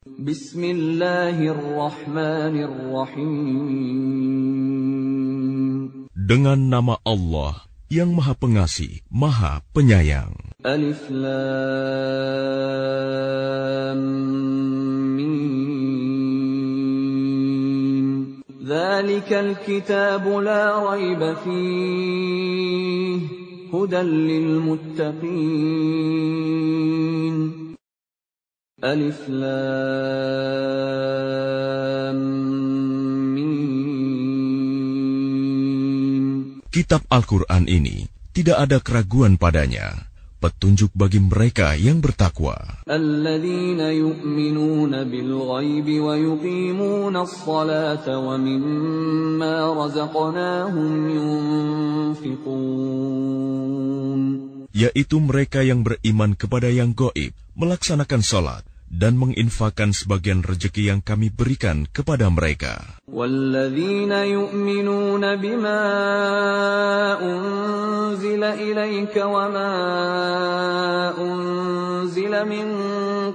Bismillahirrahmanirrahim. Dengan nama Allah yang Maha Pengasih, Maha Penyayang. Alif Lam Mim. Dzalikal kitabu la raiba fihi hudan lil muttaqin. Alif Lam Mim. Kitab Al-Quran ini tidak ada keraguan padanya, petunjuk bagi mereka yang bertakwa. Alladzina yu'minuna bil ghaibi wa yuqimuna as-salata wa mimma razaqnahum yunfiqun. Yaitu mereka yang beriman kepada yang gaib, melaksanakan salat, dan menginfakkan sebagian rezeki yang kami berikan kepada mereka. Walladzina yu'minuna bima unzila ilaika wa ma unzila min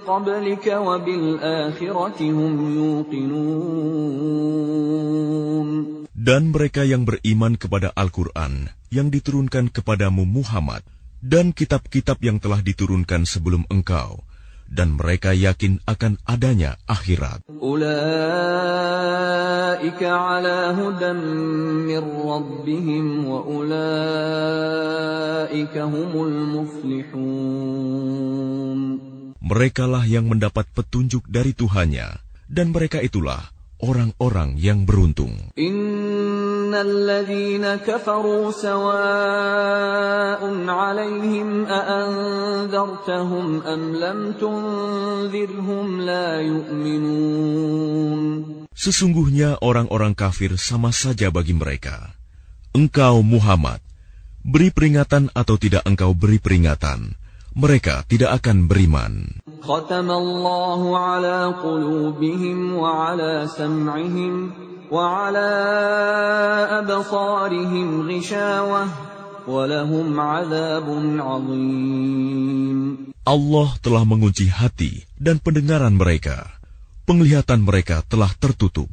qablika wa bil akhirati hum yuqinun. Dan mereka yang beriman kepada Al-Quran yang diturunkan kepadamu Muhammad dan kitab-kitab yang telah diturunkan sebelum engkau, dan mereka yakin akan adanya akhirat. Ulaika ala hudan min rabbihim wa ulaika humul muflihun. Merekalah yang mendapat petunjuk dari Tuhannya, dan mereka itulah orang-orang yang beruntung. Innal ladzina kafaru sawa'un 'alaihim a anzartahum am lam tunzirhum la yu'minun. Sesungguhnya orang-orang kafir sama saja bagi mereka. Engkau Muhammad, beri peringatan atau tidak engkau beri peringatan, mereka tidak akan beriman. Khatamallahu ala qulubihim wa ala sam'ihim wa ala absarihim ghishawah wa lahum 'adzabun 'adzim. Allah telah mengunci hati dan pendengaran mereka. Penglihatan mereka telah tertutup,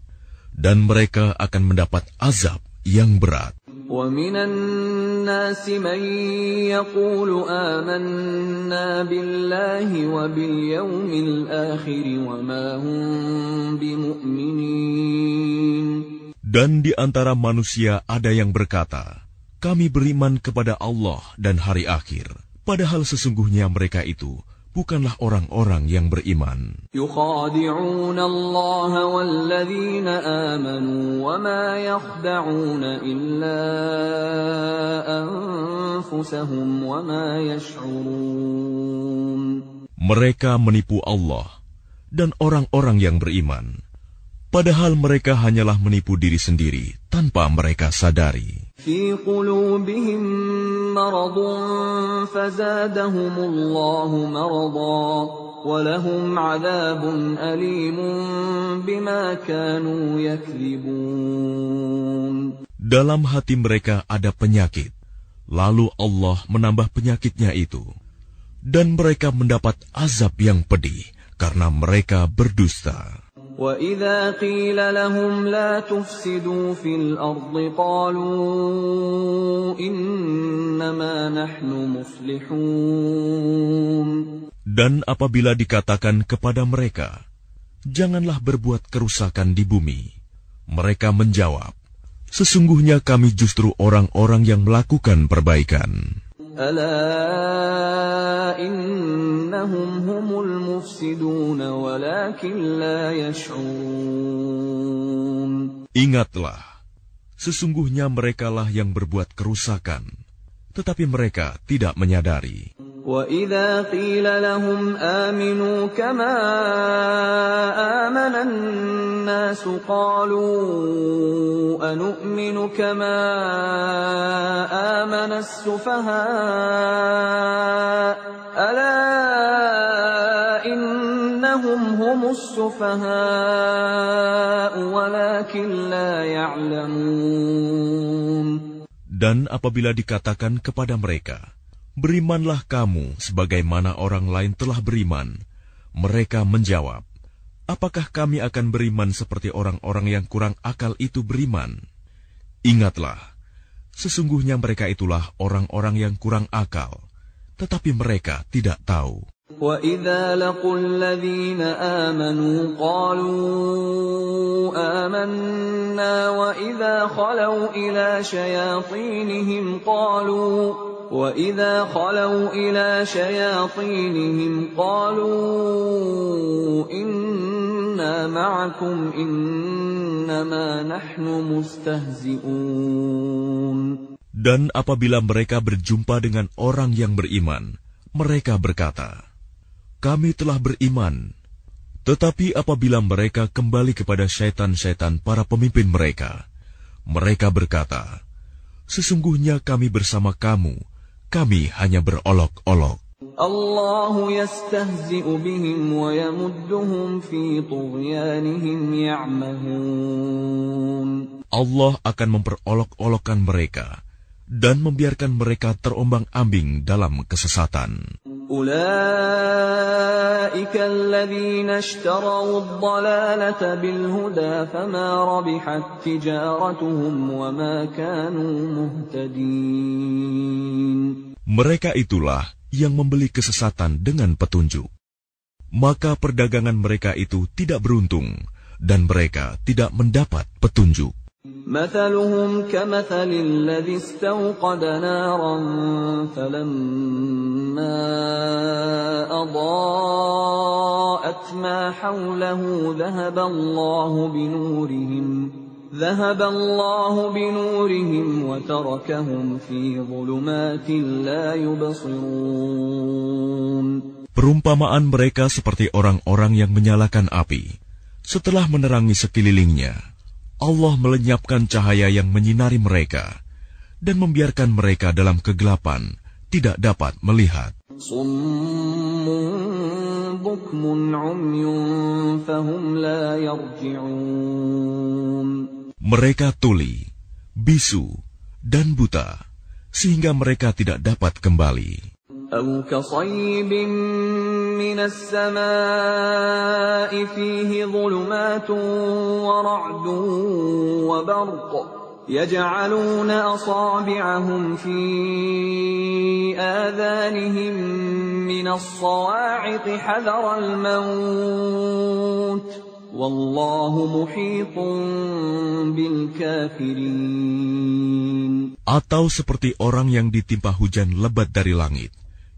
dan mereka akan mendapat azab yang berat. وَمِنَ النَّاسِ مَن يَقُولُ آمَنَّا بِاللَّهِ وَبِالْيَوْمِ الْآخِرِ وَمَا هُم بِمُؤْمِنِينَ. Dan di antara manusia ada yang berkata, kami beriman kepada Allah dan hari akhir, padahal sesungguhnya mereka itu bukanlah orang-orang yang beriman. يُخَادِعُونَ اللَّهَ وَالَّذِينَ آمَنُوا وَمَا يَخْدَعُونَ إِلَّا أَنفُسَهُمْ وَمَا يَشْعُرُونَ. Mereka menipu Allah dan orang-orang yang beriman, padahal mereka hanyalah menipu diri sendiri tanpa mereka sadari. في قلوبهم مرض فزادهم الله مرضا ولهم عذاب أليم بما كانوا يكذبون. Dalam hati mereka ada penyakit, lalu Allah menambah penyakitnya itu, dan mereka mendapat azab yang pedih karena mereka berdusta. وَإِذَا قِيلَ لَهُمْ لَا تُفْسِدُوا فِي الْأَرْضِ قَالُوا إِنَّمَا نَحْنُ مُصْلِحُونَ. Dan apabila dikatakan kepada mereka, janganlah berbuat kerusakan di bumi, mereka menjawab, sesungguhnya kami justru orang-orang yang melakukan perbaikan. ألا إنهم هم المفسدون ولكن لا يشعرون. Ingatlah, sesungguhnya merekalah yang berbuat kerusakan, tetapi mereka tidak menyadari. وَإِذَا قِيلَ لَهُمْ آمِنُوا كَمَا آمَنَ النَّاسُ قَالُوا أَنُؤْمِنُ كَمَا آمَنَ السُّفَهَاءُ أَلَا إِنَّهُمْ هُمُ السُّفَهَاءُ وَلَكِنْ لَا يَعْلَمُونَ. Dan apabila dikatakan kepada mereka, berimanlah kamu sebagaimana orang lain telah beriman, mereka menjawab, apakah kami akan beriman seperti orang-orang yang kurang akal itu beriman? Ingatlah, sesungguhnya mereka itulah orang-orang yang kurang akal, tetapi mereka tidak tahu. وَإِذَا لَقُوا الَّذِينَ آمَنُوا قَالُوا آمَنَّا وَإِذَا خَلَوْا إِلَى شَيَاطِينِهِمْ قَالُوا إِنَّا مَعَكُمْ إِنَّمَا نَحْنُ مُسْتَهْزِئُونَ. Dan apabila mereka berjumpa dengan orang yang beriman, mereka berkata, "Kami telah beriman." Tetapi apabila mereka kembali kepada syaitan-syaitan para pemimpin mereka, mereka berkata, "Sesungguhnya kami bersama kamu, kami hanya berolok-olok." Allahu yastahzi'u bihim wa yamudduhum fi tughyanihim ya'mahun. Allah akan memperolok-olokkan mereka dan membiarkan mereka terombang-ambing dalam kesesatan. أولئك الذين اشتروا الضلالة بالهدى فما ربحت تجارتهم وما كانوا مهتدين. Mereka itulah yang membeli kesesatan dengan petunjuk. Maka perdagangan mereka itu tidak beruntung dan mereka tidak mendapat petunjuk. مثلهم كمثل الذي استوقد نارا فلما أضاءت ما حوله ذهب الله بنورهم وتركهم في ظلمات لا يبصرون. Perumpamaan mereka seperti orang-orang yang menyalakan api. Setelah menerangi sekelilingnya, Allah melenyapkan cahaya yang menyinari mereka dan membiarkan mereka dalam kegelapan, tidak dapat melihat. Summun bukmun umyun fahum la yarji'un. Mereka tuli, bisu, dan buta, sehingga mereka tidak dapat kembali. أو كصيب من السماء فيه ظلمات ورعد وبرق يجعلون أصابعهم في آذانهم من الصواعق حذر الموت والله محيط بالكافرين. Atau seperti orang yang ditimpa hujan lebat dari langit,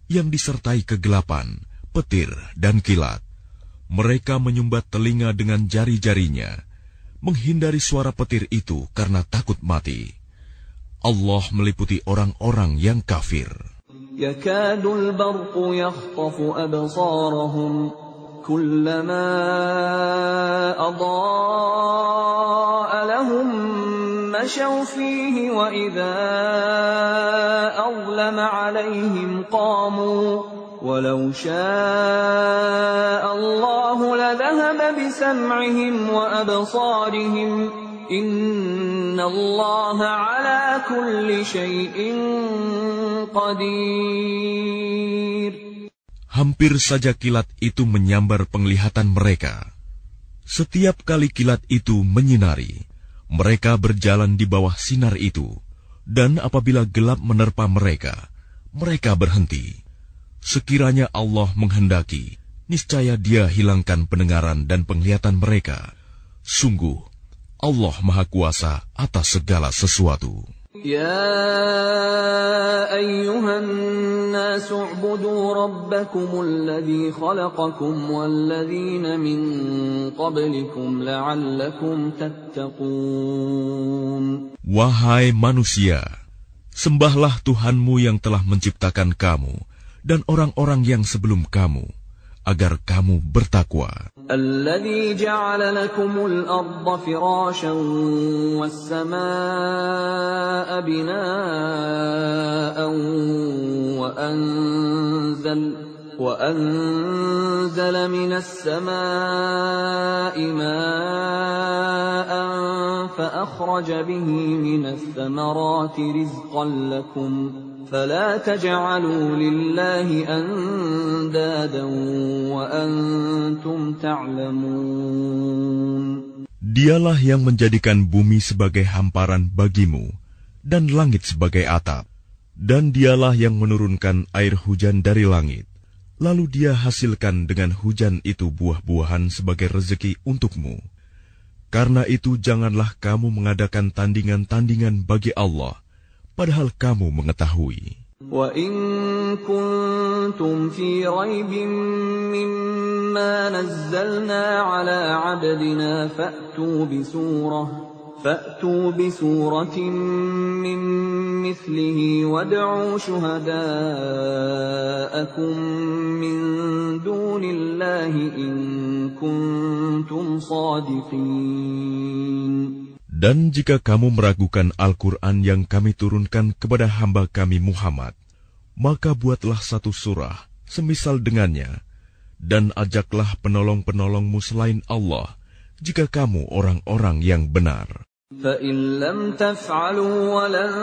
yang disertai kegelapan, petir, dan kilat. Mereka menyumbat telinga dengan jari-jarinya, menghindari suara petir itu karena takut mati. Allah meliputi orang-orang yang kafir. Yakadul barqu yakhtafu absarahum, kullama adaa lahum mashaw fihi wa idza أظلم عليهم قاموا ولو شاء الله لذهب بسمعهم وأبصارهم إن الله على كل شيء قدير. Hampir saja kilat itu menyambar penglihatan mereka. Setiap kali kilat itu menyinari, mereka berjalan di bawah sinar itu. Dan apabila gelap menerpa mereka, mereka berhenti. Sekiranya Allah menghendaki, niscaya Dia hilangkan pendengaran dan penglihatan mereka. Sungguh, Allah Maha Kuasa atas segala sesuatu. Ya ayyuhan nasu u'budu rabbakumul ladzi khalaqakum walladzina min qablikum la'allakum tattaqun. Wahai manusia, sembahlah Tuhanmu yang telah menciptakan kamu dan orang-orang yang sebelum kamu, agar kamu bertakwa. الذي جعل لكم الأرض فراشا والسماء بناء وأنزل من السماء ماء فأخرج به من الثمرات رزقا لكم فلا تجعلوا لله أندادا وأنتم تعلمون. Dialah yang menjadikan bumi sebagai hamparan bagimu dan langit sebagai atap. Dan dialah yang menurunkan air hujan dari langit. Lalu dia hasilkan dengan hujan itu buah-buahan sebagai rezeki untukmu. Karena itu janganlah kamu mengadakan tandingan-tandingan bagi Allah, padahal kamu mengetahui. وَإِن كُنتُمْ فِي رَيْبٍ مِّمَّا نَزَّلْنَا عَلَىٰ عَبْدِنَا فَأْتُوا بِسُورَةٍ مِّن مِّثْلِهِ وَادْعُوا شُهَدَاءَكُم مِّن دُونِ اللَّهِ إِن كُنتُمْ صَادِقِينَ. Dan jika kamu meragukan Al-Quran yang kami turunkan kepada hamba kami Muhammad, maka buatlah satu surah semisal dengannya, dan ajaklah penolong-penolongmu selain Allah, jika kamu orang-orang yang benar. فَإِن لَّمْ تَفْعَلُوا وَلَن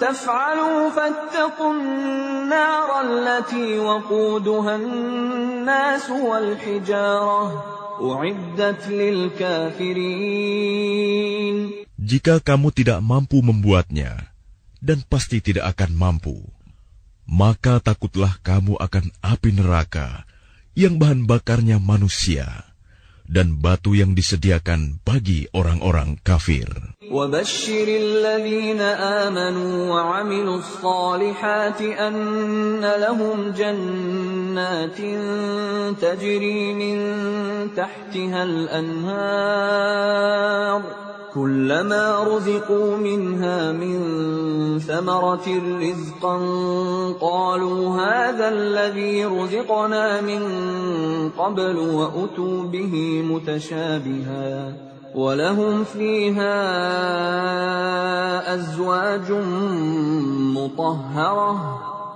تَفْعَلُوا فَاتَّقُوا النَّارَ الَّتِي وَقُودُهَا النَّاسُ وَالْحِجَارَةُ أُعِدَّتْ لِلْكَافِرِينَ. Jika kamu tidak mampu membuatnya, dan pasti tidak akan mampu, maka takutlah kamu akan api neraka yang bahan bakarnya manusia dan batu yang disediakan bagi orang-orang kafir. وَبَشِّرِ الَّذِينَ آمَنُوا وَعَمِلُوا الصَّالِحَاتِ أَنَّ لَهُمْ جَنَّاتٍ تَجْرِي مِن تَحْتِهَا الْأَنْهَارُ كُلَّمَا رُزِقُوا مِنْهَا مِن ثَمَرَةٍ رِّزْقًا قَالُوا هَٰذَا الَّذِي رُزِقْنَا مِن قَبْلُ وَأُتُوا بِهِ مُتَشَابِهًا وَلَهُمْ فِيهَا أَزْوَاجٌ مُّطَهَّرَةٌ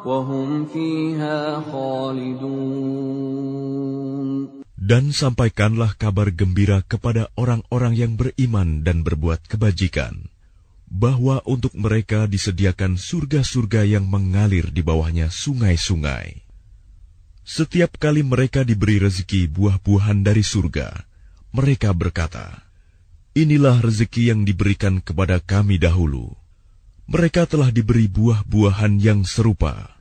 وَهُمْ فِيهَا خَالِدُونَ. Dan sampaikanlah kabar gembira kepada orang-orang yang beriman dan berbuat kebajikan, bahwa untuk mereka disediakan surga-surga yang mengalir di bawahnya sungai-sungai. Setiap kali mereka diberi rezeki buah-buahan dari surga, mereka berkata, "Inilah rezeki yang diberikan kepada kami dahulu." Mereka telah diberi buah-buahan yang serupa,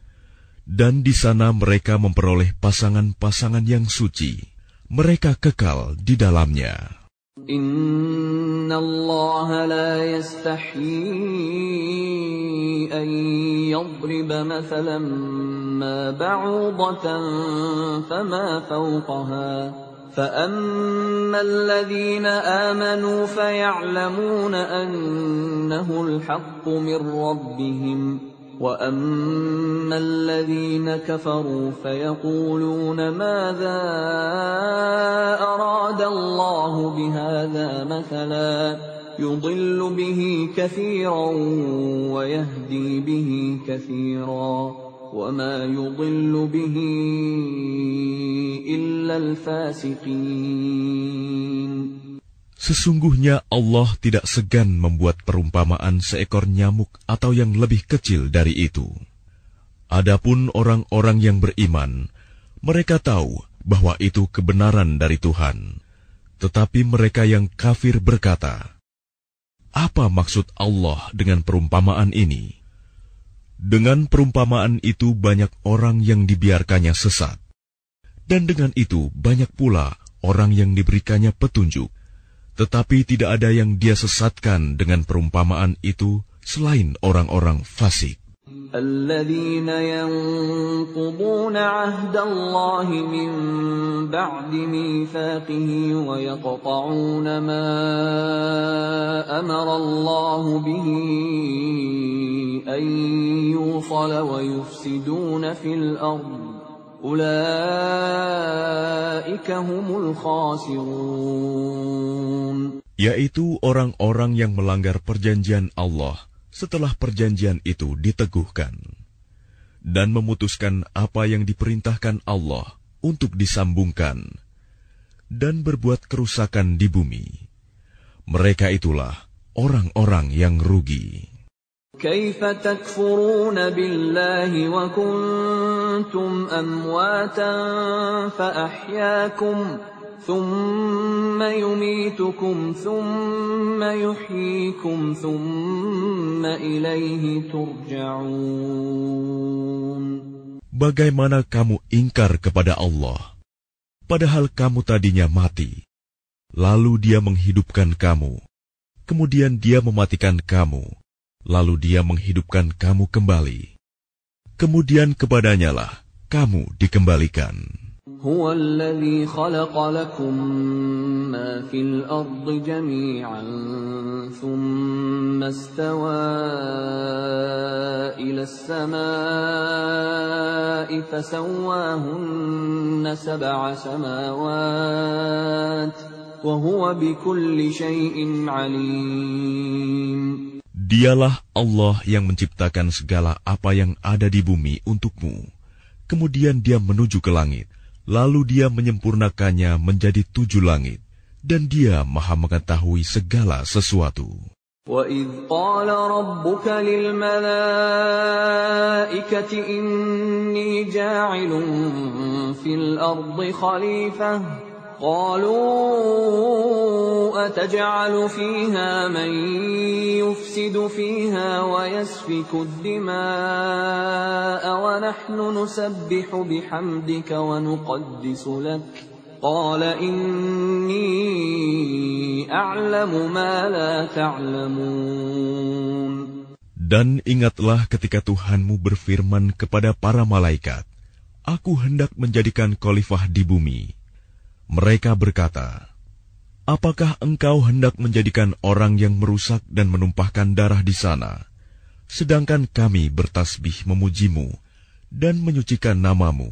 dan di sana mereka memperoleh pasangan-pasangan yang suci. Mereka kekal di dalamnya. Inna Allah la yastahyi an yadriba mathalan ma ba'udatan fama fawqaha فأما الذين آمنوا فيعلمون أنه الحق من ربهم وأما الذين كفروا فيقولون ماذا أراد الله بهذا مثلا يضل به كثيرا ويهدي به كثيرا وما يضل به إلا الفاسقين. Sesungguhnya Allah tidak segan membuat perumpamaan seekor nyamuk atau yang lebih kecil dari itu. Adapun orang-orang yang beriman, mereka tahu bahwa itu kebenaran dari Tuhan. Tetapi mereka yang kafir berkata, "Apa maksud Allah dengan perumpamaan ini?" Dengan perumpamaan itu banyak orang yang dibiarkannya sesat. Dan dengan itu banyak pula orang yang diberikannya petunjuk. Tetapi tidak ada yang dia sesatkan dengan perumpamaan itu selain orang-orang fasik. الذين ينقضون عهد الله من بعد ميثاقه ويقطعون ما أمر الله به أن يوصل ويفسدون في الأرض أولئك هم الخاسرون. Yaitu orang-orang yang melanggar perjanjian Allah setelah perjanjian itu diteguhkan, dan memutuskan apa yang diperintahkan Allah untuk disambungkan, dan berbuat kerusakan di bumi. Mereka itulah orang-orang yang rugi. كيف تكفرون بالله وكنتم أمواتا فأحياكم ثم يميتكم ثم يحييكم ثم إليه ترجعون. Bagaimana kamu ingkar kepada Allah, padahal kamu tadinya mati, lalu Dia menghidupkan kamu, kemudian Dia mematikan kamu, lalu Dia menghidupkan kamu kembali, kemudian kepadanya-lah kamu dikembalikan. هو الذي خلق لكم ما في الأرض جميعا ثم استوى إلى السماء فسواهن 7 سماوات وهو بكل شيء عليم. Dialah Allah yang menciptakan segala apa yang ada di bumi untukmu. Kemudian Dia menuju ke langit. Lalu Dia menyempurnakannya menjadi 7 langit, dan Dia Maha mengetahui segala sesuatu. وَإِذْ قَالَ رَبُّكَ لِلْمَلَائِكَةِ إِنِّي جَاعِلٌ فِي الْأَرْضِ خَلِيفَةً قَالُوا أَتَجْعَلُ فِيهَا مَن يُفْسِدُ فِيهَا وَيَسْفِكُ الدِّمَاءَ وَنَحْنُ نُسَبِّحُ بِحَمْدِكَ وَنُقَدِّسُ لَكَ قَالَ إِنِّي أَعْلَمُ مَا لَا تَعْلَمُونَ. Dan ingatlah ketika Tuhanmu berfirman kepada para malaikat, Aku hendak menjadikan khalifah di bumi. Mereka berkata, Apakah engkau hendak menjadikan orang yang merusak dan menumpahkan darah di sana, sedangkan kami bertasbih memujimu dan menyucikan namamu?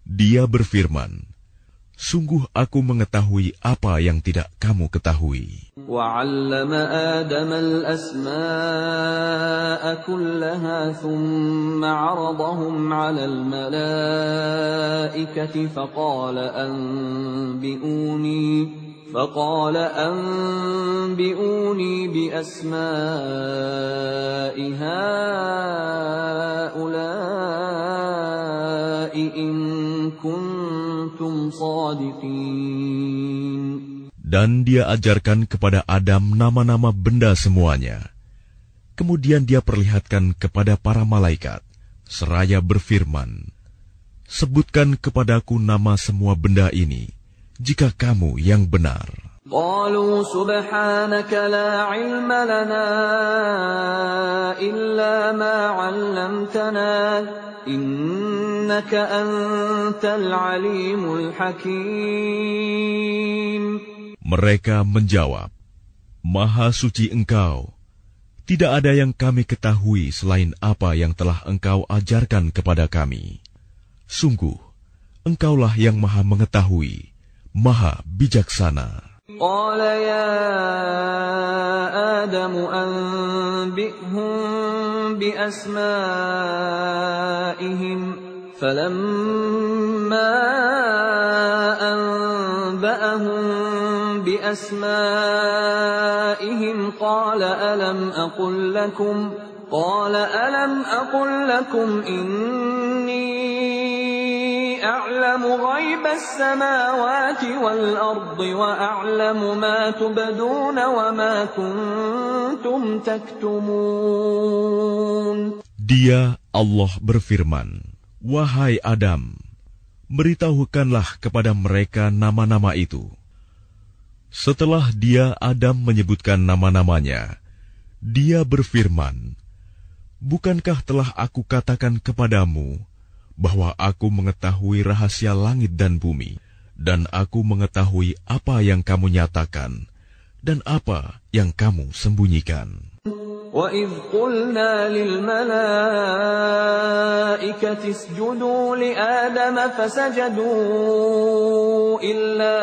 Dia berfirman, Sungguh aku mengetahui apa yang tidak kamu ketahui. وَعَلَّمَ آدَمَ الْأَسْمَاءَ كُلَّهَا ثُمَّ عَرَضَهُمْ عَلَى الْمَلَائِكَةِ فقال أنبئوني بأسماء هؤلاء إن كنتم صادقين. Dan Dia ajarkan kepada Adam nama-nama benda semuanya. Kemudian Dia perlihatkan kepada para malaikat, seraya berfirman, Sebutkan kepadaku nama semua benda ini, jika kamu yang benar. قالوا سبحانك لا علم لنا إلا ما علمتنا إنك أنت العليم الحكيم. Mereka menjawab, Maha suci Engkau, tidak ada yang kami ketahui selain apa yang telah Engkau ajarkan kepada kami. Sungguh, Engkaulah yang Maha mengetahui, Maha bijaksana. قال يا آدم أنبئهم بأسمائهم فلما أنبأهم بأسمائهم قال ألم أقل لكم إني أعلم غيب السماوات والأرض وأعلم ما تبدون وما كنتم تكتمون. Dia, Allah berfirman, Wahai Adam, beritahukanlah kepada mereka nama-nama itu. Setelah Dia, Adam, menyebutkan nama-namanya, Dia berfirman, Bukankah telah aku katakan kepadamu bahwa aku mengetahui rahasia langit dan bumi, dan aku mengetahui apa yang kamu nyatakan dan apa yang kamu sembunyikan. وَإِذْ قُلْنَا لِلْمَلَائِكَةِ اسْجُدُوا لِآدَمَ فَسَجَدُوا إِلَّا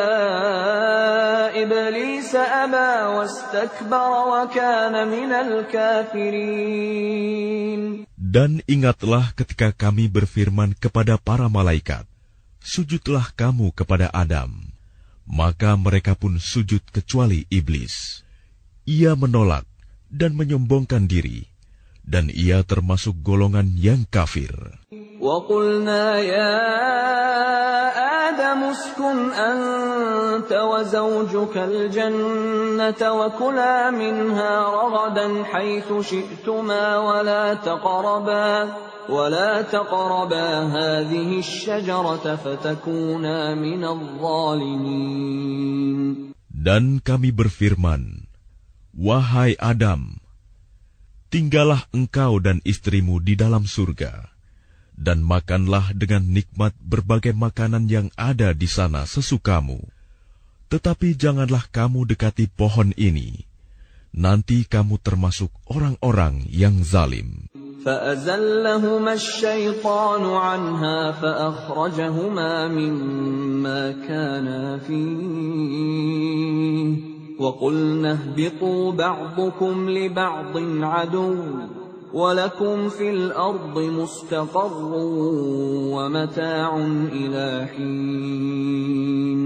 إِبْلِيسَ أَبَى وَاسْتَكْبَرَ وَكَانَ مِنَ الْكَافِرِينَ. Dan ingatlah ketika kami berfirman kepada para malaikat, Sujudlah kamu kepada Adam. Maka mereka pun sujud kecuali iblis. Ia menolak dan menyombongkan diri, dan ia termasuk golongan yang kafir. وَقُلْنَا يَا آدَمُ اسْكُنْ أَنْتَ وَزَوْجُكَ الْجَنَّةَ وَكُلَا مِنْهَا رَغَدًا حَيْثُ شِئْتُمَا وَلَا تَقْرَبَا هَذِهِ الشَّجَرَةَ فَتَكُونَا مِنَ الظَّالِمِينَ. Dan kami berfirman, wahai Adam, tinggallah engkau dan istrimu di dalam surga, dan makanlah dengan nikmat berbagai makanan yang ada di sana sesukamu. Tetapi janganlah kamu dekati pohon ini, nanti kamu termasuk orang-orang yang zalim. فَأَزَلَّهُمَا الشَّيْطَانُ عَنْهَا فَأَخْرَجَهُمَا مِمَّا كَانَا فِيهِ وَقُلْنَا اهْبِطُوا بَعْضُكُمْ لِبَعْضٍ عَدُوٌّ وَلَكُمْ فِي الْأَرْضِ مُسْتَقَرٌّ وَمَتَاعٌ إِلَى حِينٍ.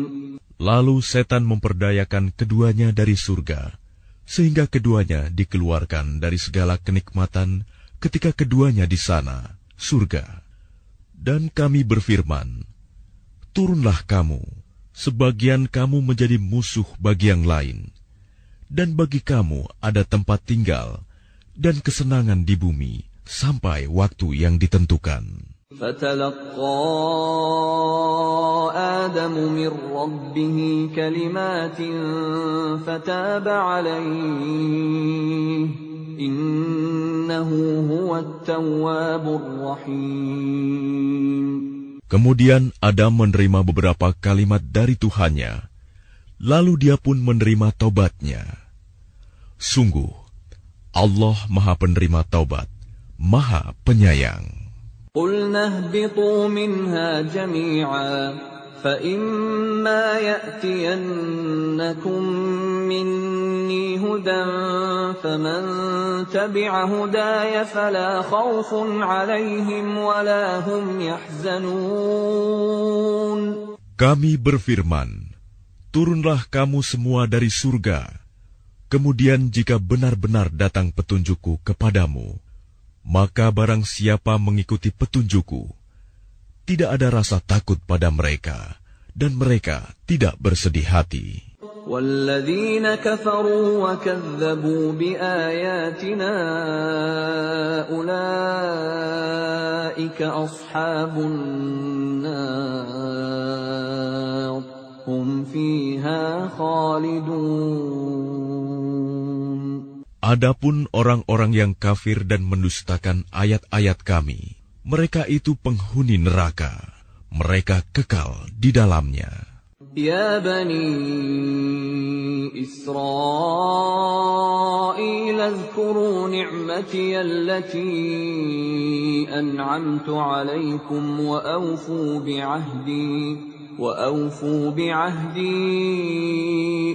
Lalu setan memperdayakan keduanya dari surga, sehingga keduanya dikeluarkan dari segala kenikmatan ketika keduanya di sana, surga. Dan kami berfirman, turunlah kamu, sebagian kamu menjadi musuh bagi yang lain, dan bagi kamu ada tempat tinggal dan kesenangan di bumi sampai waktu yang ditentukan. فَتَلَقَّى آدَمُ مِنْ رَبِّهِ كَلِمَاتٍ فَتَابَ عَلَيْهِ إِنَّهُ هُوَ التَّوَّابُ الرَّحِيمُ. Kemudian Adam menerima beberapa kalimat dari Tuhannya, lalu dia pun menerima taubatnya. Sungguh, Allah Maha Penerima Taubat, Maha Penyayang. قُلْنَا اهْبِطُوا مِنْهَا جَمِيعًا فَإِمَّا يَأْتِيَنَّكُمْ مِنِّي هُدًى فَمَنْ تَبِعَ هُدَايَ فَلَا خَوْفٌ عَلَيْهِمْ وَلَا هُمْ يَحْزَنُونَ. Kami berfirman, turunlah kamu semua dari surga. Kemudian jika benar-benar datang petunjukku kepadamu, maka barang siapa mengikuti petunjukku, tidak ada rasa takut pada mereka, dan mereka tidak bersedih hati. وَالَّذِينَ كَفَرُوا وَكَذَّبُوا بِآيَاتِنَا أُولَئِكَ أَصْحَابُ النَّارِ هُمْ فِيهَا خَالِدُونَ. Adapun orang-orang yang kafir dan mendustakan ayat-ayat kami, mereka itu penghuni neraka, mereka kekal di dalamnya. Ya Bani Israel, azkuru ni'mati allati an'amtu alaikum wa awfu bi'ahdi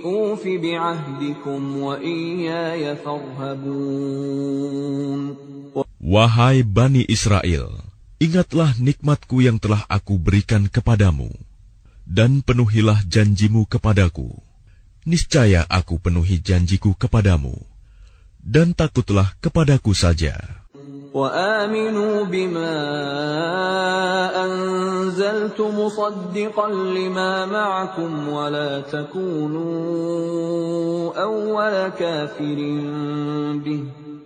ufi bi'ahdikum wa iyaya farhabun. Wahai Bani Israel, ingatlah nikmatku yang telah aku berikan kepadamu, dan penuhilah janjimu kepadaku. Niscaya aku penuhi janjiku kepadamu, dan takutlah kepadaku saja. وَآمِنُوا بِمَا أَنزَلْتُ مُصَدِّقًا لِمَا مَعَكُمْ وَلَا تَكُونُوا أَوَّلَ كَافِرٍ بِهِ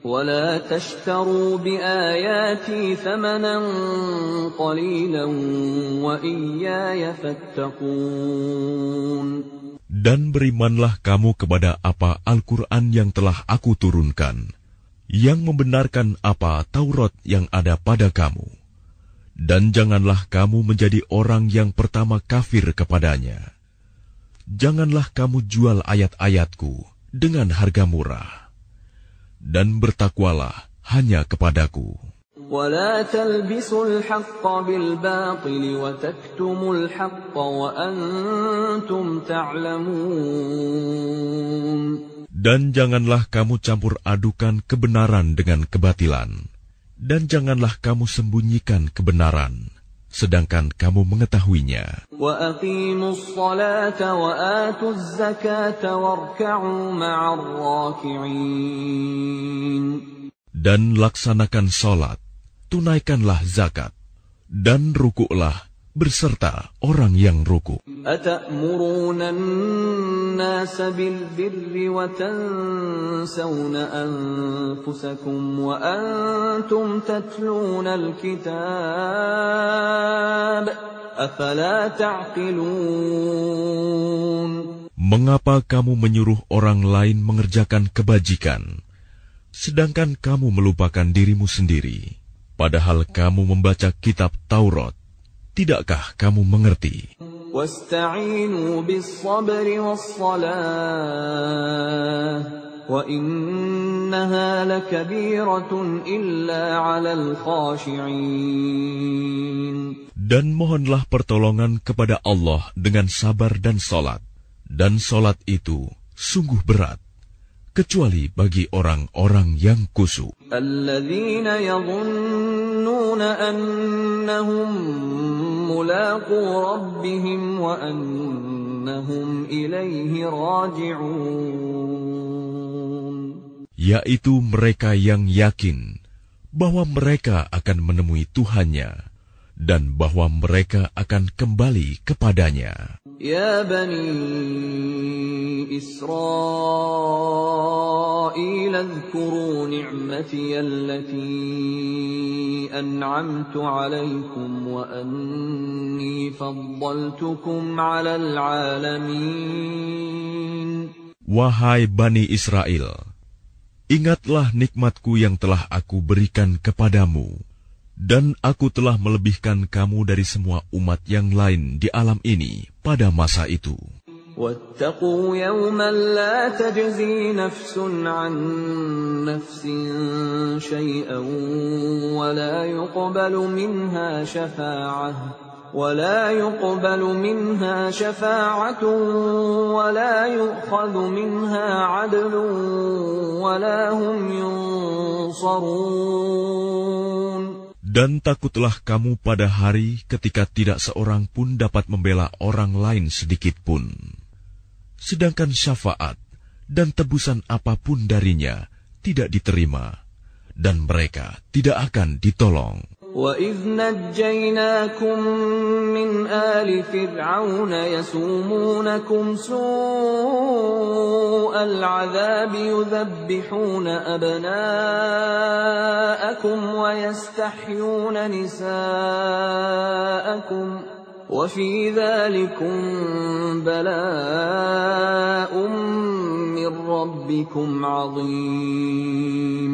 وَلَا تَشْتَرُوا بِآيَاتِي ثَمَنًا قَلِيلًا وَإِيَّايَ فَاتَّقُونِ. Dan berimanlah kamu kepada apa Al-Quran yang telah aku turunkan, yang membenarkan apa Taurat yang ada pada kamu. Dan janganlah kamu menjadi orang yang pertama kafir kepadanya. Janganlah kamu jual ayat-ayatku dengan harga murah. Dan bertakwalah hanya kepadaku. وَلَا تَلْبِسُوا الْحَقَّ بِالْبَاطِلِ وَتَكْتُمُوا الْحَقَّ وَأَنْتُمْ تَعْلَمُونَ. Dan janganlah kamu campur adukan kebenaran dengan kebatilan, dan janganlah kamu sembunyikan kebenaran, sedangkan kamu mengetahuinya. وَأَقِيمُوا الصَّلَاةَ وَآتُوا الزَّكَاةَ وَارْكَعُوا مَعَ الرَّاكِعِينَ. Dan laksanakan sholat, tunaikanlah zakat, dan rukuklah berserta orang yang rukuk. Atamuruna an-nasa bil-birri wa tansawna anfusakum wa antum tatluna al-kitab afala ta'qilun. Mengapa kamu menyuruh orang lain mengerjakan kebajikan, sedangkan kamu melupakan dirimu sendiri, padahal kamu membaca kitab Taurat? Tidakkah kamu mengerti? Wasta'inu bis-sabri was-salah wa innaha lakabiratun illa 'alal khashi'in. Dan mohonlah pertolongan kepada Allah dengan sabar dan solat. Dan solat itu sungguh berat, kecuali bagi orang-orang yang khusyuk. Alladzina yadhunnuna annahum mulaqu rabbihim wa annahum ilaihi raji'un. Yaitu mereka yang yakin bahwa mereka akan menemui Tuhannya dan bahwa mereka akan kembali kepadanya. Ya Bani Israil, adhkuru ni'mati allati an'amtu alaykum wa anni faddaltukum 'alal 'alamin. Wahai Bani Israel, ingatlah nikmatku yang telah aku berikan kepadamu, dan aku telah melebihkan kamu dari semua umat yang lain di alam ini pada masa itu. وَاتَّقُوا يَوْمًا لَا تَجْزِي نَفْسٌ عَنْ نَفْسٍ شَيْئًا وَلَا يُقْبَلُ مِنْهَا شَفَاعَةٌ وَلَا يُؤْخَذُ مِنْهَا عَدْلٌ وَلَا هُمْ يُنصَرُونَ. Dan takutlah kamu pada hari ketika tidak seorang pun dapat membela orang lain sedikit pun. Sedangkan syafaat dan tebusan apapun darinya tidak diterima, dan mereka tidak akan ditolong. وَإِذْ نَجَّيْنَاكُمْ مِنْ آلِ فِرْعَوْنَ يَسُومُونَكُمْ سُوءَ الْعَذَابِ يُذَبِّحُونَ أَبْنَاءَكُمْ وَيَسْتَحْيُونَ نِسَاءَكُمْ وَفِي ذَلِكُمْ بَلَاءٌ مِّن رَّبِّكُمْ عَظِيمٌ.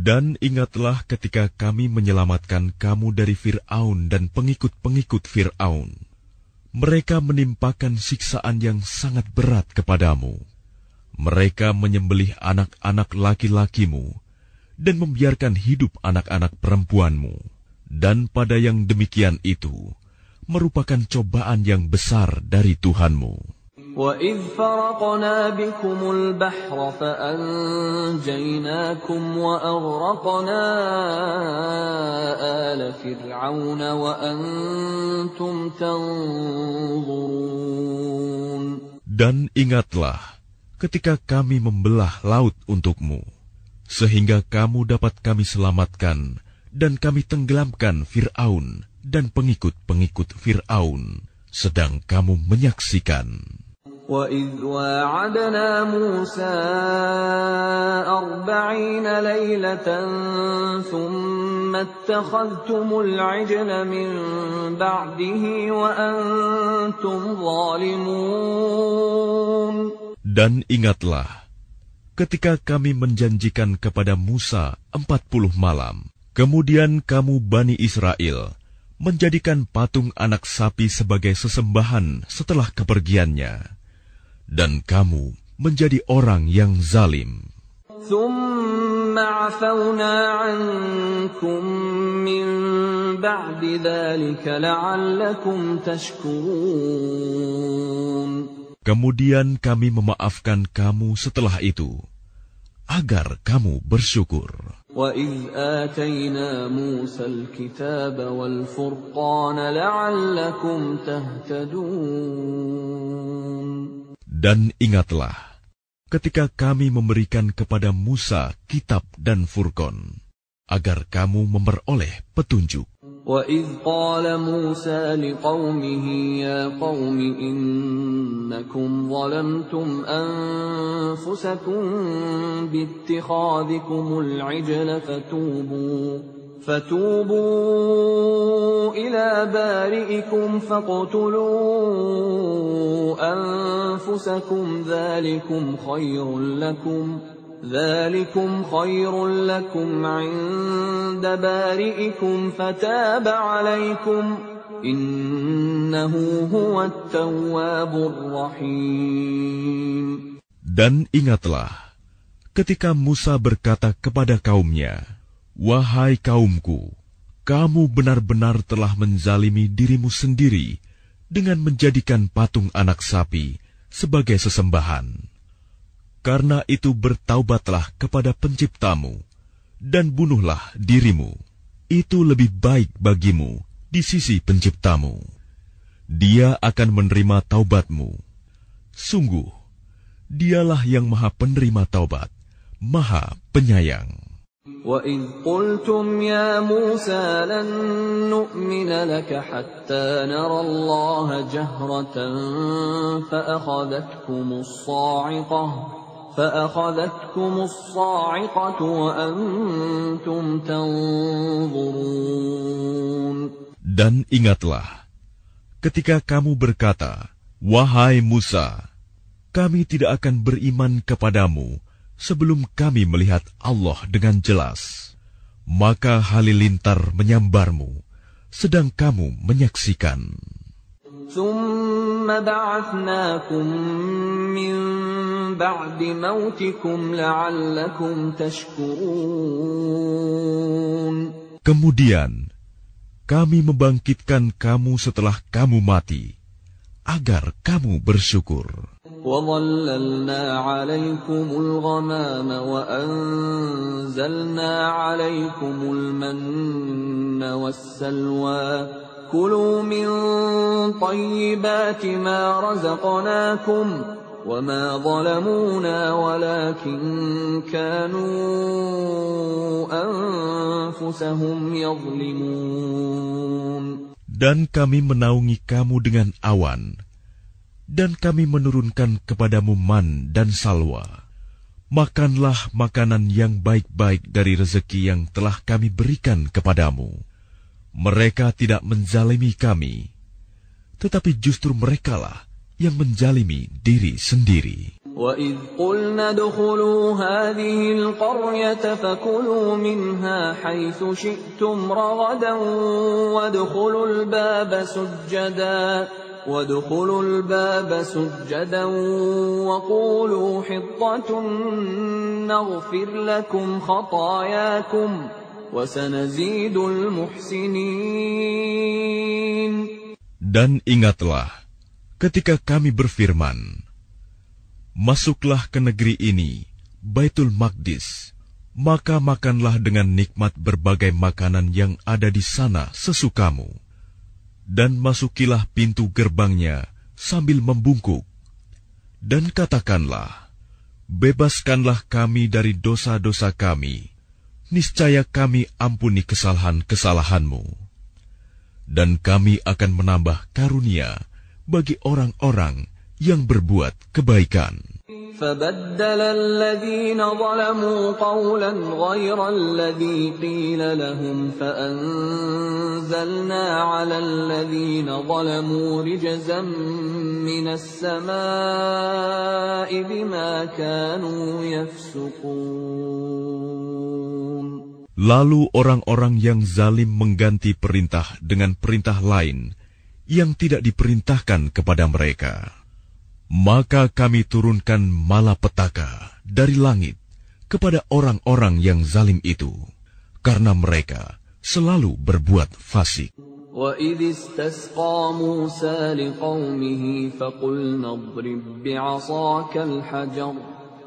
Dan ingatlah ketika kami menyelamatkan kamu dari Fir'aun dan pengikut-pengikut Fir'aun. Mereka menimpakan siksaan yang sangat berat kepadamu. Mereka menyembelih anak-anak laki-lakimu dan membiarkan hidup anak-anak perempuanmu. Dan pada yang demikian itu merupakan cobaan yang besar dari Tuhanmu. وَإِذْ فَرَقْنَا بِكُمُ الْبَحْرَ فَأَنْجَيْنَاكُمْ وَأَغْرَقْنَا آلَ فِرْعَوْنَ وَأَنْتُمْ تَنْظُرُونَ. Dan ingatlah ketika kami membelah laut untukmu, sehingga kamu dapat kami selamatkan dan kami tenggelamkan Fir'aun dan pengikut-pengikut Fir'aun, sedang kamu menyaksikan. وَإِذْ وَاعَدْنَا مُوسَىٰ 40 لَيْلَةً ثُمَّ اتَّخَذْتُمُ الْعِجْلَ مِن بَعْدِهِ وَأَنْتُمْ ظَالِمُونَ. Dan ingatlah ketika kami menjanjikan kepada Musa 40 malam, kemudian kamu Bani Israel menjadikan patung anak sapi sebagai sesembahan setelah kepergiannya. Dan kamu menjadi orang yang zalim. ثُمَّ عَفَوْنَا عَنْكُمْ مِنْ بَعْدِ ذَلِكَ لَعَلَّكُمْ تَشْكُرُونَ. Kemudian kami memaafkan kamu setelah itu, agar kamu bersyukur. وَإِذْ آتَيْنَا مُوسَى الْكِتَابَ وَالْفُرْقَانَ لَعَلَّكُمْ تَهْتَدُونَ. Dan ingatlah, ketika kami memberikan kepada Musa kitab dan Furqan, agar kamu memperoleh petunjuk. وَإِذْ قَالَ مُوسَى لِقَوْمِهِ يَا قَوْمِ إِنَّكُمْ ظَلَمْتُمْ أَنفُسَكُمْ بِاتِّخَاذِكُمُ الْعِجْلَ فَتُوبُوا إِلَى بَارِئِكُمْ فَاقْتُلُوا أَنفُسَكُمْ ذَلِكُمْ خَيْرٌ لَكُمْ عِندَ بَارِئِكُمْ فَتَابَ عَلَيْكُمْ إِنَّهُ هُوَ التَّوَّابُ الرَّحِيمُ. Dan ingatlah, ketika Musa berkata kepada kaumnya, "Wahai kaumku, kamu benar-benar telah menzalimi dirimu sendiri dengan menjadikan patung anak sapi sebagai sesembahan. Karena itu bertaubatlah kepada Penciptamu, dan bunuhlah dirimu. Itu lebih baik bagimu di sisi Penciptamu. Dia akan menerima taubatmu. Sungguh, Dialah yang Maha Penerima Taubat, Maha Penyayang." وَإِذْ قُلْتُمْ يَا مُوسَى لَن نُّؤْمِنَ لَكَ حَتَّىٰ نَرَى اللَّهَ جَهْرَةً فَأَخَذَتْكُمُ الصَّاعِقَةُ وَأَنْتُمْ تَنظُرُونَ. Dan ingatlah, ketika kamu berkata, "Wahai Musa, kami tidak akan beriman kepadamu sebelum kami melihat Allah dengan jelas." Maka halilintar menyambarmu, sedang kamu menyaksikan. ثُمَّ بَعَثْنَاكُم مِّن بَعْدِ مَوْتِكُمْ لَعَلَّكُمْ تَشْكُرُونَ. Kemudian kami membangkitkan kamu setelah kamu mati, agar kamu bersyukur. وَظَلَّلْنَا عَلَيْكُمُ الْغَمَامَ وَأَنزَلْنَا عَلَيْكُمُ الْمَنَّ وَالسَّلْوَىٰ كُلُوا مِن طَيِّبَاتِ مَا رَزَقْنَاكُمْ وَمَا ظَلَمُونَا وَلَٰكِن كَانُوا أَنفُسَهُمْ يَظْلِمُونَ. Dan kami menaungi kamu dengan awan, dan kami menurunkan kepadamu man dan salwa. Makanlah makanan yang baik-baik dari rezeki yang telah kami berikan kepadamu. Mereka tidak menzalimi kami, tetapi justru merekalah yang menzalimi diri sendiri. وَإِذْ قُلْنَا ادْخُلُوا هَٰذِهِ الْقَرْيَةَ فَكُلُوا مِنْهَا حَيْثُ شِئْتُمْ رَغَدًا وَادْخُلُوا الْبَابَ سُجَّدًا وَقُولُوا حِطَّةٌ نَّغْفِرْ لَكُمْ خَطَايَاكُمْ وَسَنَزِيدُ الْمُحْسِنِينَ. Dan ingatlah, ketika kami berfirman, "Masuklah ke negeri ini, Baitul Maqdis, maka makanlah dengan nikmat berbagai makanan yang ada di sana sesukamu. Dan masukilah pintu gerbangnya sambil membungkuk. Dan katakanlah, bebaskanlah kami dari dosa-dosa kami. Niscaya kami ampuni kesalahan-kesalahanmu. Dan kami akan menambah karunia bagi orang-orang yang berbuat kebaikan." فَبَدَّلَ الَّذِينَ ظَلَمُوا قَوْلًا غَيْرَ الَّذِي قِيلَ لَهُمْ فَأَنزَلْنَا عَلَى الَّذِينَ ظَلَمُوا رِجْزًا مِّنَ السَّمَاءِ بِمَا كَانُوا يَفْسُقُونَ. Lalu orang-orang yang zalim mengganti perintah dengan perintah lain yang tidak diperintahkan kepada mereka. Maka kami turunkan malapetaka dari langit kepada orang-orang yang zalim itu, karena mereka selalu berbuat fasik. وَإِذِ اسْتَسْقَىٰ مُوسَىٰ لِقَوْمِهِ فَقُلْنَا اضْرِب بِّعَصَاكَ الْحَجَرَ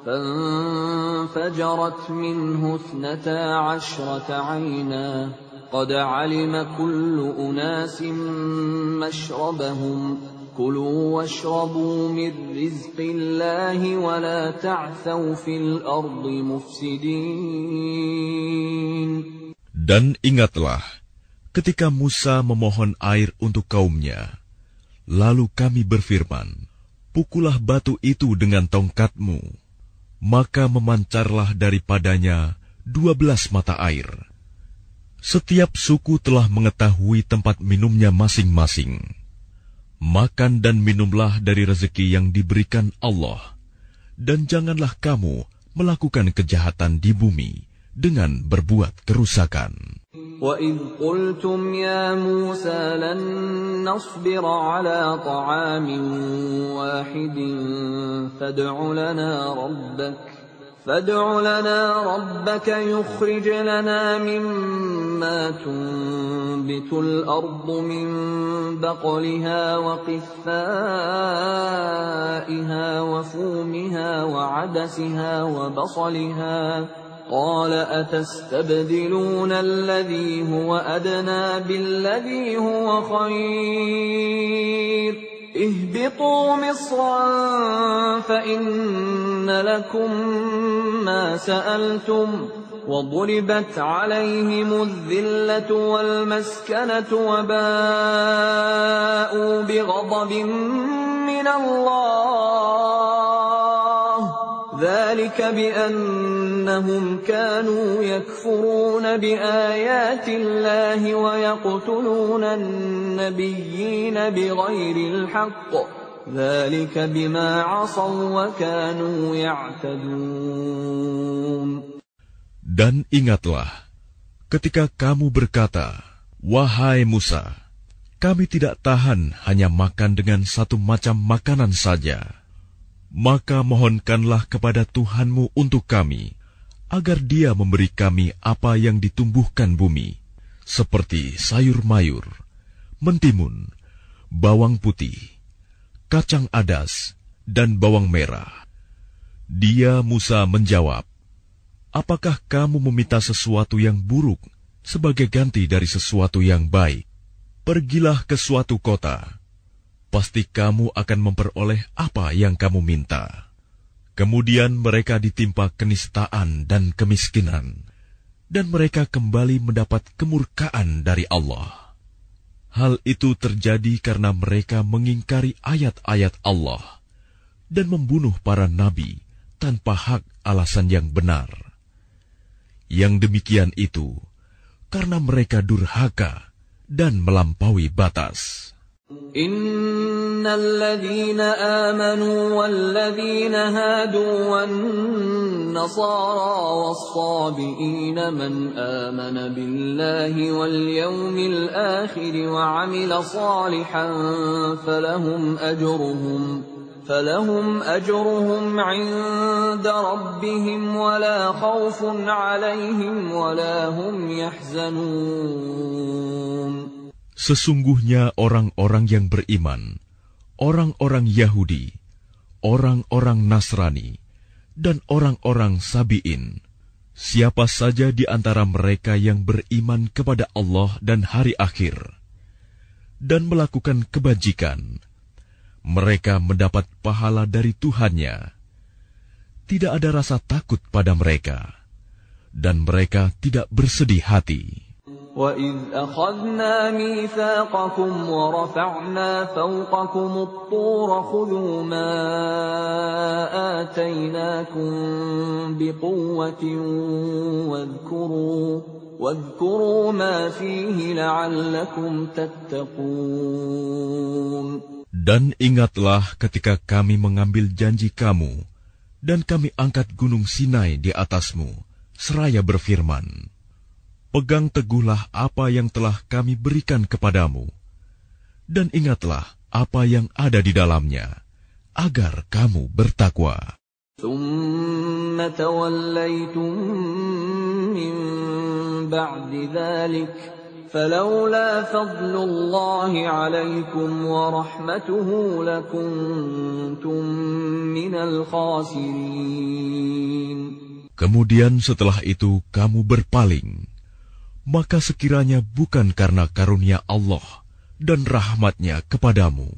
فَانفَجَرَتْ مِنْهُ 12 عَيْنًا قَدْ عَلِمَ كُلُّ أُنَاسٍ مَّشْرَبَهُمْ كلوا واشربوا من رزق الله ولا تعثوا في الأرض مفسدين. Dan ingatlah ketika Musa memohon air untuk kaumnya, lalu kami berfirman, pukullah batu itu dengan tongkatmu, maka memancarlah daripadanya 12 mata air. Setiap suku telah mengetahui tempat minumnya masing-masing. Makan dan minumlah dari rezeki yang diberikan Allah, dan janganlah kamu melakukan kejahatan di bumi dengan berbuat kerusakan. وَإِذْ قُلْتُمْ يَا مُوسَى لَن نَّصْبِرَ عَلَىٰ طَعَامٍ وَاحِدٍ فادع لنا ربك يخرج لنا مما تنبت الأرض من بقلها وقثائها وفومها وعدسها وبصلها قال أتستبدلون الذي هو أدنى بالذي هو خير اهبطوا مصرا فإن لكم ما سألتم وضربت عليهم الذلة والمسكنة وباءوا بغضب من الله ذلك بأنهم كانوا يكفرون بآيات الله ويقتلون النبيين بغير الحق ذلك بما عصوا وكانوا يعتدون. Dan ingatlah ketika kamu berkata, wahai Musa, kami tidak tahan hanya makan dengan satu macam makanan saja. Maka mohonkanlah kepada Tuhanmu untuk kami, agar Dia memberi kami apa yang ditumbuhkan bumi, seperti sayur mayur, mentimun, bawang putih, kacang adas, dan bawang merah. Dia Musa menjawab, apakah kamu meminta sesuatu yang buruk sebagai ganti dari sesuatu yang baik? Pergilah ke suatu kota, pasti kamu akan memperoleh apa yang kamu minta. Kemudian mereka ditimpa kenistaan dan kemiskinan, dan mereka kembali mendapat kemurkaan dari Allah. Hal itu terjadi karena mereka mengingkari ayat-ayat Allah dan membunuh para nabi tanpa hak alasan yang benar. Yang demikian itu karena mereka durhaka dan melampaui batas. إن الذين آمنوا والذين هادوا والنصارى والصابئين من آمن بالله واليوم الآخر وعمل صالحا فلهم أجرهم عند ربهم ولا خوف عليهم ولا هم يحزنون. Sesungguhnya orang-orang yang beriman, orang-orang Yahudi, orang-orang Nasrani, dan orang-orang Sabi'in, siapa saja di antara mereka yang beriman kepada Allah dan hari akhir, dan melakukan kebajikan, mereka mendapat pahala dari Tuhannya. Tidak ada rasa takut pada mereka, dan mereka tidak bersedih hati. وَإِذْ أَخَذْنَا مِيثَاقَكُمْ وَرَفَعْنَا فَوْقَكُمُ الطُّورَ خُذُوا مَا آتَيْنَاكُمْ بِقُوَّةٍ وَاذْكُرُوا مَا فِيهِ لَعَلَّكُمْ تَتَّقُونَ. Dan ingatlah ketika kami mengambil janji kamu, dan kami angkat gunung Sinai di atasmu, seraya berfirman, pegang teguhlah apa yang telah kami berikan kepadamu, dan ingatlah apa yang ada di dalamnya, agar kamu bertakwa. ثُمَّ تَوَلَّيْتُم مِّن بَعْدِ ذَلِكَ فَلَوْلَا فَضْلُ اللَّهِ عَلَيْكُمْ وَرَحْمَتُهُ لَكُنتُم مِّنَ الْخَاسِرِينَ. Kemudian setelah itu kamu berpaling, maka sekiranya bukan karena karunia Allah dan rahmat-Nya kepadamu,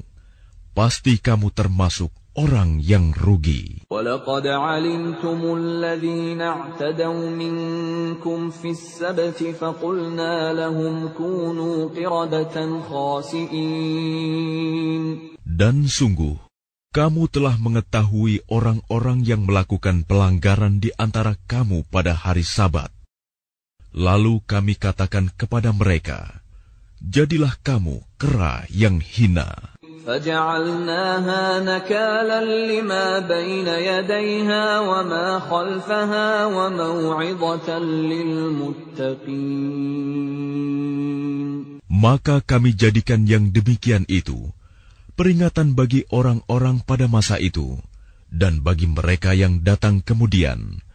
pasti kamu termasuk orang yang rugi. وَلَقَدْ عَلِمْتُمُ الَّذِينَ اعْتَدَوْا مِنكُمْ فِي السَّبْتِ فَقُلْنَا لَهُمْ كُونُوا قِرَدَةً خَاسِئِينَ. Dan sungguh, kamu telah mengetahui orang-orang yang melakukan pelanggaran di antara kamu pada hari Sabat. Lalu kami katakan kepada mereka, jadilah kamu kera yang hina. فَجَعَلْنَاهَا نَكَالًا لِمَا بَيْنَ يَدَيْهَا وَمَا خَلْفَهَا وَمَوْعِظَةً لِلْمُتَّقِينَ. Maka kami jadikan yang demikian itu peringatan bagi orang-orang pada masa itu dan bagi mereka yang datang kemudian,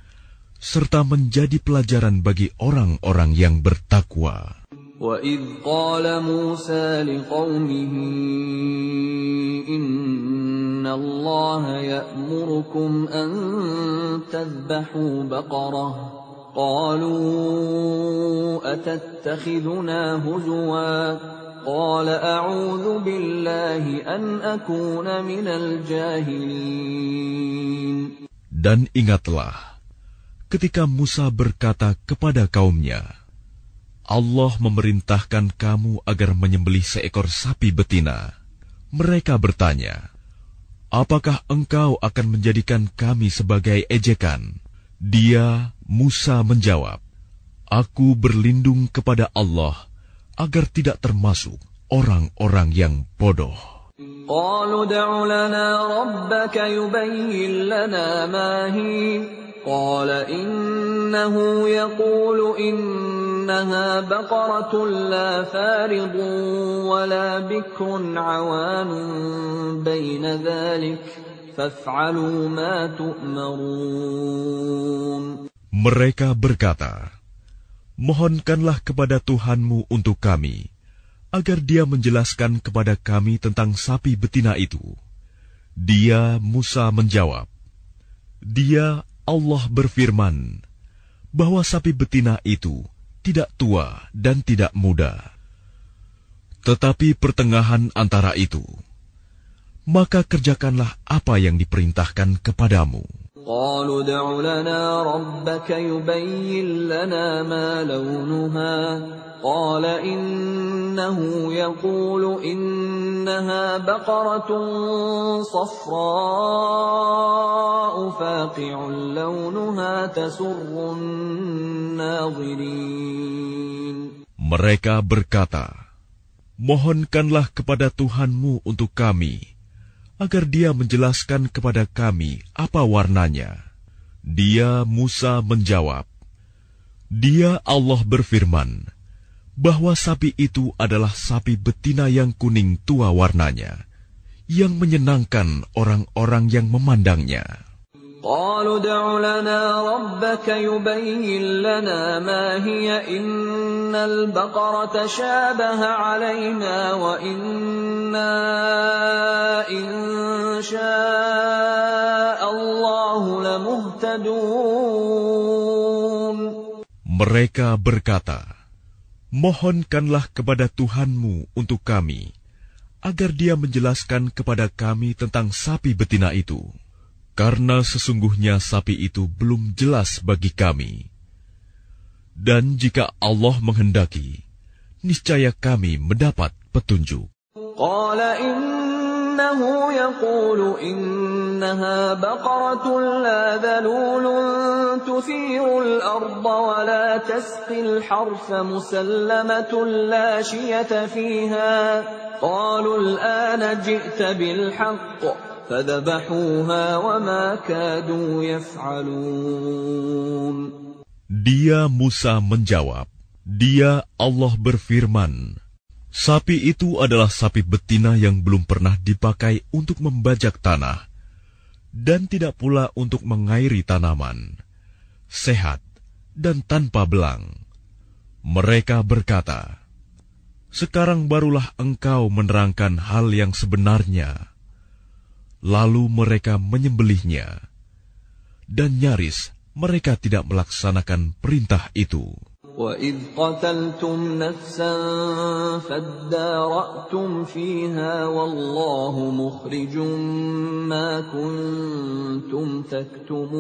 serta menjadi pelajaran bagi orang-orang yang bertakwa. وَإِذْ قَالَ مُوسَى لِقَوْمِهِ إِنَّ اللَّهَ يَأْمُرُكُمْ أَن تَذْبَحُوا بَقَرَةً قَالُوا أَتَتَّخِذُنَا هُزُوًا قَالَ أَعُوذُ بِاللَّهِ أَنْ أَكُونَ مِنَ الْجَاهِلِينَ. Dan ingatlah ketika Musa berkata kepada kaumnya, Allah memerintahkan kamu agar menyembelih seekor sapi betina. Mereka bertanya, apakah engkau akan menjadikan kami sebagai ejekan? Dia, Musa, menjawab, aku berlindung kepada Allah agar tidak termasuk orang-orang yang bodoh. قَالُوا ادْعُ لَنَا رَبَّكَ يُبَيِّن لَّنَا مَا هِيَ قَالَ إِنَّهُ يَقُولُ إِنَّهَا بَقَرَةٌ لَّا فَارِضٌ وَلَا بِكْرٌ عَوَانٌ بَيْنَ ذَلِكَ فَافْعَلُوا مَا تُؤْمَرُونَ. Mereka berkata, mohonkanlah kepada Tuhanmu untuk kami, agar Dia menjelaskan kepada kami tentang sapi betina itu. Dia, Musa, menjawab, Dia, Allah berfirman, bahwa sapi betina itu tidak tua dan tidak muda, tetapi pertengahan antara itu. Maka kerjakanlah apa yang diperintahkan kepadamu. قَالُوا ادْعُ لَنَا رَبَّكَ يُبَيِّن لَّنَا مَا لَوْنُهَا قَالَ إِنَّهُ يَقُولُ إِنَّهَا بَقَرَةٌ صَفْرَاءُ فَاقِعٌ لَّوْنُهَا تَسُرُّ النَّاظِرِينَ. Mereka berkata, mohonkanlah kepada Tuhanmu untuk kami, agar Dia menjelaskan kepada kami apa warnanya. Dia, Musa, menjawab, Dia, Allah berfirman, bahwa sapi itu adalah sapi betina yang kuning tua warnanya, yang menyenangkan orang-orang yang memandangnya. قَالُوا ادْعُ لَنَا رَبَّكَ يُبَيِّن لَّنَا مَا هِيَ إِنَّ الْبَقَرَ تَشَابَهَ عَلَيْنَا وَإِنَّا إِن شَاءَ اللَّهُ لَمُهْتَدُونَ. Mereka berkata, mohonkanlah kepada Tuhanmu untuk kami, agar Dia menjelaskan kepada kami tentang sapi betina itu. Karena sesungguhnya sapi itu belum jelas bagi kami. Dan jika Allah menghendaki, niscaya kami mendapat petunjuk. قَالَ إِنَّهُ يَقُولُ إِنَّهَا بَقَرَةٌ لَّا ذَلُولٌ تُثِيرُ الْأَرْضَ وَلَا تَسْقِي الْحَرْثَ مُسَلَّمَةٌ لَّا شِيَةَ فِيهَا قَالُوا الْآنَ جِئْتَ بِالْحَقِّ فَذَبَحُوهَا وَمَا كَادُوا يَفْعَلُونَ. Dia, Musa, menjawab, Dia, Allah berfirman, sapi itu adalah sapi betina yang belum pernah dipakai untuk membajak tanah, dan tidak pula untuk mengairi tanaman, sehat dan tanpa belang. Mereka berkata, sekarang barulah engkau menerangkan hal yang sebenarnya. Lalu mereka menyembelihnya, dan nyaris mereka tidak melaksanakan perintah itu. وَإِذْ قَتَلْتُمْ نَفْسًا فَادَّارَأْتُمْ فِيهَا وَاللَّهُ مُخْرِجٌ مَا كُنْتُمْ تَكْتُمُونَ.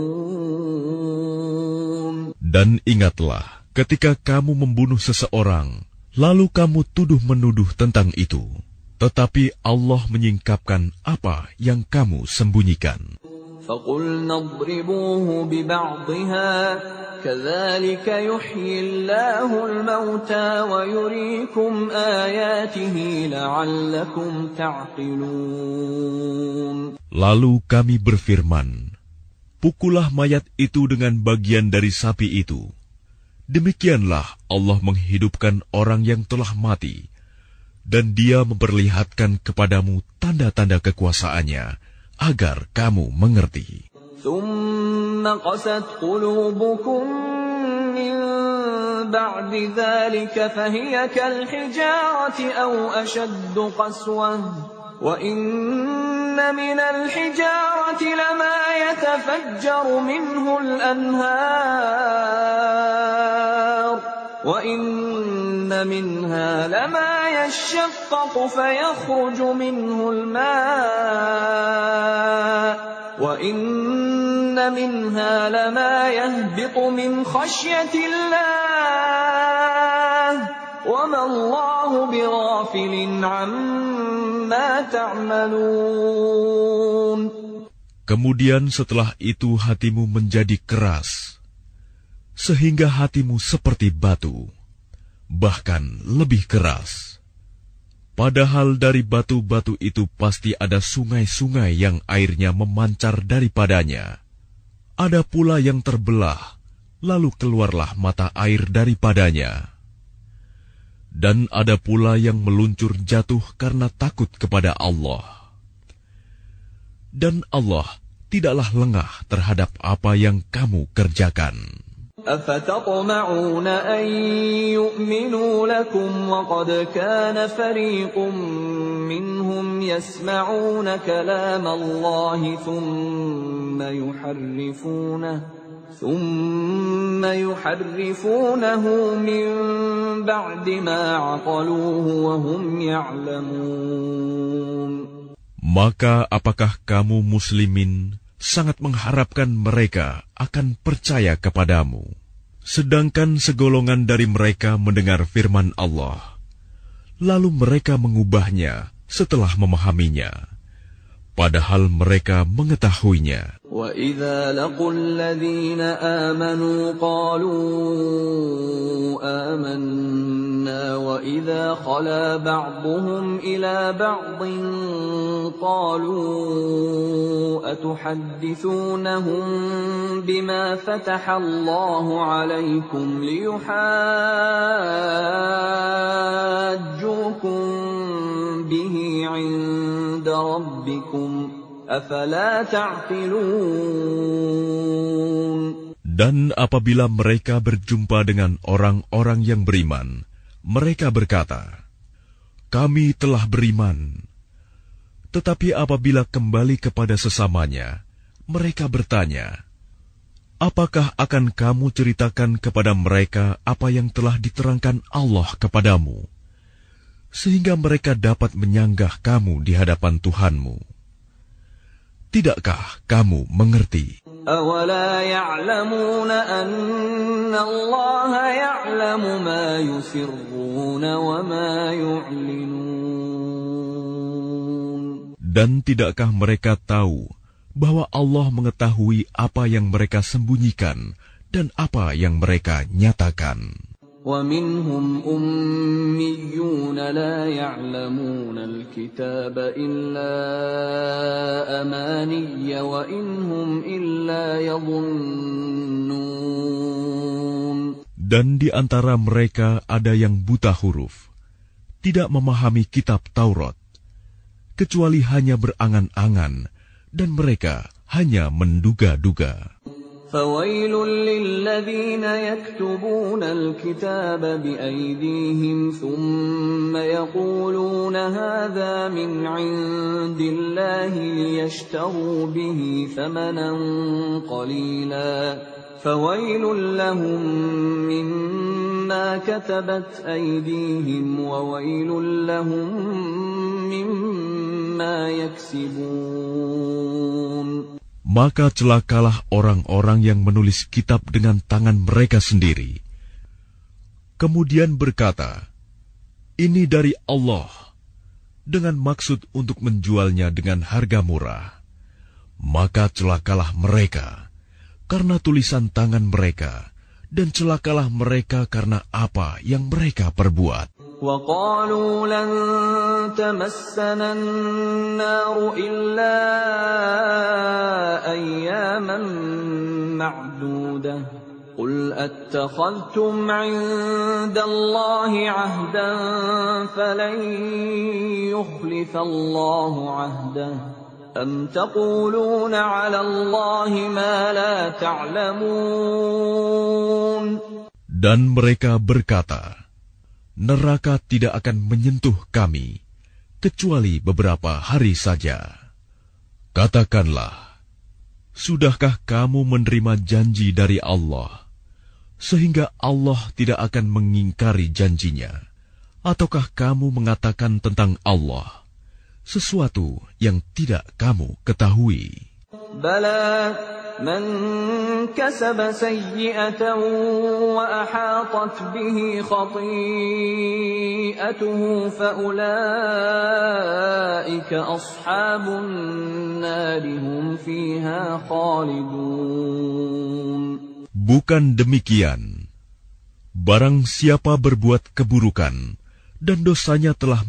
Dan ingatlah ketika kamu membunuh seseorang, lalu kamu tuduh-menuduh tentang itu, tetapi Allah menyingkapkan apa yang kamu sembunyikan. فَقُلْنَا اضْرِبُوهُ بِبَعْضِهَا كَذَلِكَ يُحْيِي اللَّهُ الْمَوْتَى وَيُرِيكُمْ آيَاتِهِ لَعَلَّكُمْ تَعْقِلُونَ. Lalu kami berfirman, pukullah mayat itu dengan bagian dari sapi itu. Demikianlah Allah menghidupkan orang yang telah mati, dan Dia memperlihatkan kepadamu tanda-tanda kekuasaannya, agar kamu mengerti. ثُمَّ قَسَتْ قُلُوبُكُم مِّن بَعْدِ ذَلِكَ فَهِيَ كَالْحِجَارَةِ أَوْ أَشَدُّ قَسْوَةً وَإِنَّ مِنَ الْحِجَارَةِ لَمَا يَتَفَجَّرُ مِنْهُ الْأَنْهَارُ وَإِنَّ مِنْهَا لَمَا يَشَّقَّقُ فَيَخْرُجُ مِنْهُ الْمَاءُ وَإِنَّ مِنْهَا لَمَا يَهْبِطُ مِنْ خَشْيَةِ اللَّهِ وَمَا اللَّهُ بِغَافِلٍ عَمَّا تَعْمَلُونَ. Kemudian setelah itu hatimu menjadi keras, sehingga hatimu seperti batu, bahkan lebih keras. Padahal dari batu-batu itu pasti ada sungai-sungai yang airnya memancar daripadanya. Ada pula yang terbelah, lalu keluarlah mata air daripadanya. Dan ada pula yang meluncur jatuh karena takut kepada Allah. Dan Allah tidaklah lengah terhadap apa yang kamu kerjakan. أَفَتَطْمَعُونَ أَن يُؤْمِنُوا لَكُمْ وَقَدْ كَانَ فَرِيقٌ مِّنْهُمْ يَسْمَعُونَ كَلَامَ اللَّهِ ثُمَّ يُحَرِّفُونَهُ مِنْ بَعْدِ مَا عَقَلُوهُ وَهُمْ يَعْلَمُونَ. Maka apakah kamu muslimin sangat mengharapkan mereka akan percaya kepadamu, sedangkan segolongan dari mereka mendengar firman Allah, lalu mereka mengubahnya setelah memahaminya, padahal mereka mengetahuinya. وَإِذَا لَقُوا الَّذِينَ آمَنُوا قَالُوا آمَنَّا وَإِذَا خَلَا بَعْضُهُمْ إِلَى بَعْضٍ قَالُوا أَتُحَدِّثُونَهُم بِمَا فَتَحَ اللَّهُ عَلَيْكُمْ لِيُحَاجُّوكُم بِهِ عِندَ رَبِّكُمْ أَفَلَا تَعْقِلُونَ. Dan apabila mereka berjumpa dengan orang-orang yang beriman, mereka berkata, kami telah beriman. Tetapi apabila kembali kepada sesamanya, mereka bertanya, apakah akan kamu ceritakan kepada mereka apa yang telah diterangkan Allah kepadamu, sehingga mereka dapat menyanggah kamu di hadapan Tuhanmu? Tidakkah kamu mengerti? أَوَلَا يَعْلَمُونَ أَنَّ اللَّهَ يَعْلَمُ مَا يُسِرُّونَ وَمَا يُعْلِنُونَ. Dan tidakkah mereka tahu bahwa Allah mengetahui apa yang mereka sembunyikan dan apa yang mereka nyatakan? وَمِنْهُمْ أُمِّيُّونَ لَا يَعْلَمُونَ الْكِتَابَ إِلَّا أَمَانِيَّ وَإِنْ هُمْ إِلَّا يَظُنُّونَ. Dan di antara mereka ada yang buta huruf, tidak memahami kitab Taurat, kecuali hanya berangan-angan, dan mereka hanya menduga-duga. فَوَيْلٌ لِّلَّذِينَ يَكْتُبُونَ الْكِتَابَ بِأَيْدِيهِمْ ثُمَّ يَقُولُونَ هَٰذَا مِنْ عِندِ اللَّهِ لِيَشْتَرُوا بِهِ ثَمَنًا قَلِيلًا فَوَيْلٌ لَّهُم مِّمَّا ما كتبت أيديهم وويل لهم مما يكسبون. Maka celakalah orang-orang yang menulis kitab dengan tangan mereka sendiri, kemudian berkata, "Ini dari Allah," dengan maksud untuk menjualnya dengan harga murah. Maka celakalah mereka karena tulisan tangan mereka, dan celakalah mereka karena apa yang mereka perbuat. وَقَالُوا لَن تَمَسَّنَا النَّارُ إِلَّا أَيَّامًا مَّعْدُودَةً قُلْ أَتَّخَذْتُمْ عِندَ اللَّهِ عَهْدًا فَلَن يُخْلِفَ اللَّهُ عَهْدَهُ أَمْ تَقُولُونَ عَلَى اللَّهِ مَا لَا تَعْلَمُونَ. Dan mereka berkata, "Neraka tidak akan menyentuh kami, kecuali beberapa hari saja." Katakanlah, sudahkah kamu menerima janji dari Allah, sehingga Allah tidak akan mengingkari janjinya? Ataukah kamu mengatakan tentang Allah sesuatu yang tidak kamu ketahui? Bala man kasaba sayyi'atan wa ahatat bihi khati'atuhu fa ulaika ashabun nari hum fiha khalidun. Bukan demikian. Barang siapa berbuat keburukan dan dosanya telah